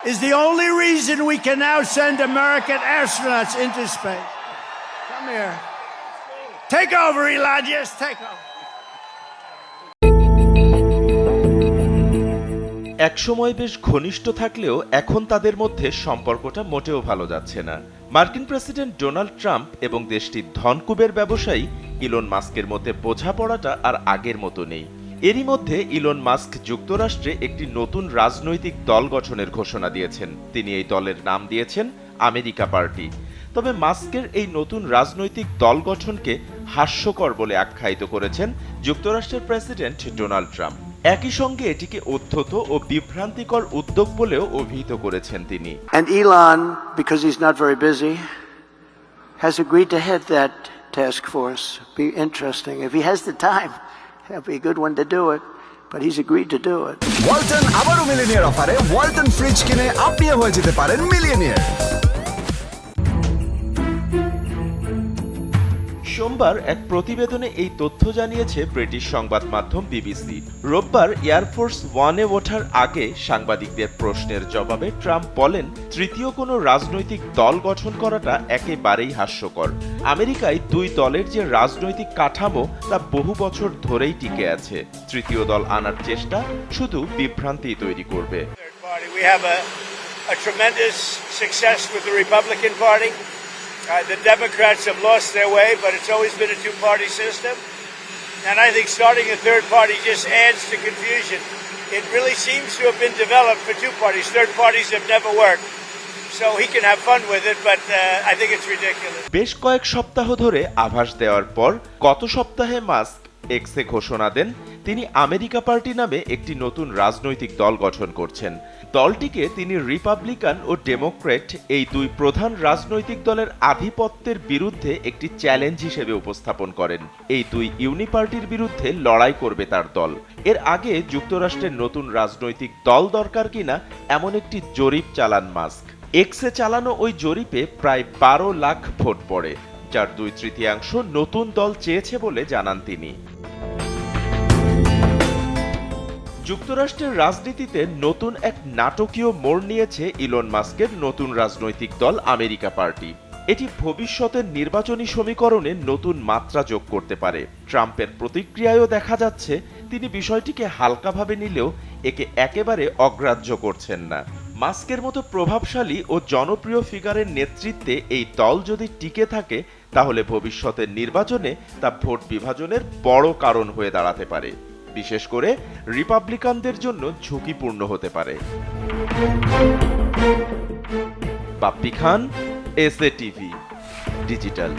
is the only reason we can now send American astronauts into space. Come here. Take over, Elon. Yes, take over. একসময় বেশ ঘনিষ্ঠ থাকলেও এখন তাদের মধ্যে সম্পর্কটা মোটেও ভালো যাচ্ছে না। মার্কিন প্রেসিডেন্ট ডোনাল্ড ট্রাম্প এবং দেশটির ধনকুবের ব্যবসায়ী ইলন মাস্কের মধ্যে বোঝাপড়াটা আর আগের মতো নেই। এরই মধ্যে ইলন মাস্ক যুক্তরাষ্ট্রে একটি নতুন রাজনৈতিক দল গঠনের ঘোষণা দিয়েছেন। তিনি এই দলের নাম দিয়েছেন আমেরিকা পার্টি। তবে মাস্কের এই নতুন রাজনৈতিক দল গঠনকে হাস্যকর বলে আখ্যায়িত করেছেন যুক্তরাষ্ট্রের প্রেসিডেন্ট ডোনাল্ড ট্রাম্প। একই সঙ্গে এটিকে উদ্ধত ও বিভ্রান্তিকর উদ্যোগ বলেও অভিহিত করেছেন তিনি। And Elon, because he's not very busy, has agreed to head that task force. Be interesting. If he has the time, it'll be a good one to do it. But he's agreed to do it. Walton আবারও millionaire অফারে Walton fridge কিনে আপনিও হয়ে যেতে পারেন millionaire. সোমবার এক প্রতিবেদনে এই তথ্য জানিয়েছে ব্রিটিশ সংবাদ মাধ্যম বিবিসি। রোববার এয়ারফোর্স ওয়ানে ওঠার আগে সাংবাদিকদের প্রশ্নের জবাবে ট্রাম্প বলেন, তৃতীয় কোনো রাজনৈতিক দল গঠন করাটা একেবারেই হাস্যকর। আমেরিকায় দুই দলের যে রাজনৈতিক কাঠামো তা বহু বছর ধরেই টিকে আছে। তৃতীয় দল আনার চেষ্টা শুধু বিভ্রান্তি তৈরি করবে। We have a tremendous success with the Republican Party. The Democrats have lost their way, but it's always been a two-party system. And I think starting a third party just adds to confusion. It really seems to have been developed for two parties. Third parties have never worked. So he can have fun with it, but I think it's ridiculous. বেশ কয়েক সপ্তাহ ধরে আভাস দেওয়ার পর গত সপ্তাহে mask এক্সে ঘোষণা দেন তিনি আমেরিকা পার্টি নামে একটি নতুন রাজনৈতিক দল গঠন করছেন। দলটিকে তিনি রিপাবলিকান ও ডেমোক্র্যাট এই দুই প্রধান রাজনৈতিক দলের আধিপত্যের বিরুদ্ধে একটি চ্যালেঞ্জ হিসেবে উপস্থাপন করেন। এই দুই ইউনি পার্টির বিরুদ্ধে লড়াই করবে তার দল। এর আগে যুক্তরাষ্ট্রের নতুন রাজনৈতিক দল দরকার কিনা এমন একটি জরিপ চালান মাস্ক। এক্সে চালানো ওই জরিপে প্রায় 12 লাখ ভোট পড়ে, যার 2/3 নতুন দল চেয়েছে বলে জানান তিনি। যুক্তরাষ্ট্রের রাজনীতিতে নতুন এক নাটকীয় মোড় নিয়েছে ইলন মাস্কের নতুন রাজনৈতিক দল আমেরিকা পার্টি। এটি ভবিষ্যতের নির্বাচনী সমীকরণে নতুন মাত্রা যোগ করতে পারে। ট্রাম্পের প্রতিক্রিয়ায়ও দেখা যাচ্ছে তিনি বিষয়টিকে হালকাভাবে নিলেও একে একেবারে অগ্রাহ্য করছেন না। মাস্কের মতো প্রভাবশালী ও জনপ্রিয় ফিগারের নেতৃত্বে এই দল যদি টিকে থাকে তাহলে ভবিষ্যতের নির্বাচনে তা ভোট বিভাজনের বড় কারণ হয়ে দাঁড়াতে পারে। বিশেষ করে রিপাবলিকানদের জন্য ঝুঁকিপূর্ণ হতে পারে। বাপ্পি খান, এসএ টিভি ডিজিটাল।